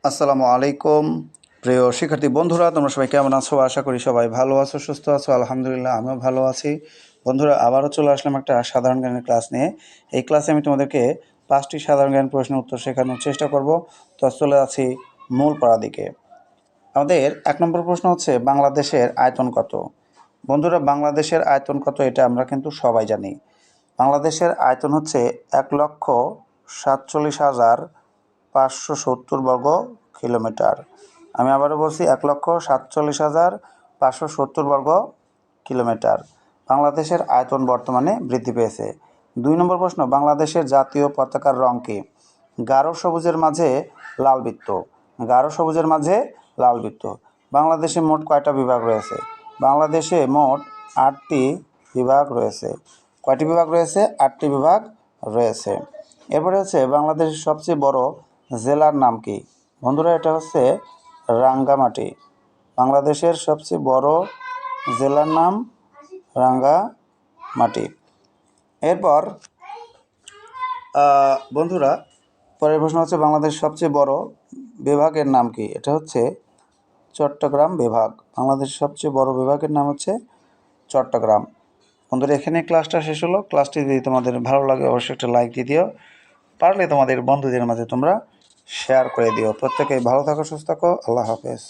আসসালামু আলাইকুম প্রিয় শিক্ষার্থী বন্ধুরা, তোমরা সবাই কেমন আছো? আশা করি সবাই ভালো আছো, সুস্থ আছো। আলহামদুলিল্লাহ, আমিও ভালো আছি। বন্ধুরা, আবারও চলে আসলাম একটা সাধারণ জ্ঞানের ক্লাস নিয়ে। এই ক্লাসে আমি তোমাদেরকে 5টি সাধারণ জ্ঞান প্রশ্নের উত্তর শেখানোর চেষ্টা করব। তো চলে আছি মূল পড়া দিকে। আমাদের 1 নম্বর প্রশ্ন হচ্ছে, বাংলাদেশের আয়তন কত? বন্ধুরা, বাংলাদেশের আয়তন কত এটা আমরা কিন্তু সবাই জানি। বাংলাদেশের আয়তন হচ্ছে 1,47,570 বর্গ কিলোমিটার। আমি আবারও বলছি, 1,47,570 বর্গ কিলোমিটার। বাংলাদেশের আয়তন বর্তমানে বৃদ্ধি পেয়েছে। 2 নম্বর প্রশ্ন, বাংলাদেশের জাতীয় পতাকার রং কী? গাঢ় সবুজের মাঝে লাল বৃত্ত। গাঢ় সবুজের মাঝে লাল বৃত্ত। বাংলাদেশে মোট কয়টা বিভাগ রয়েছে? বাংলাদেশে মোট 8টি বিভাগ রয়েছে। কয়টি বিভাগ রয়েছে? 8টি বিভাগ রয়েছে। এরপরে হচ্ছে, বাংলাদেশের সবচেয়ে বড় জেলার নাম কি? বন্ধুরা, এটা হচ্ছে রাঙ্গামাটি। বাংলাদেশের সবচেয়ে বড় জেলার নাম রাঙ্গামাটি। এরপর বন্ধুরা, পরের প্রশ্ন হচ্ছে, বাংলাদেশের সবচেয়ে বড় বিভাগের নাম কি? এটা হচ্ছে চট্টগ্রাম বিভাগ। বাংলাদেশের সবচেয়ে বড় বিভাগের নাম হচ্ছে চট্টগ্রাম। বন্ধুরা, এখানে ক্লাসটা শেষ হলো। ক্লাসটি যদি তোমাদের ভালো লাগে অবশ্যই একটা লাইক দিয়ে দিও। পারলে তোমাদের বন্ধুদের মাঝে তোমরা শেয়ার করে দিও। প্রত্যেকেই ভালো থাকো, সুস্থ থাকো। আল্লাহ হাফেজ।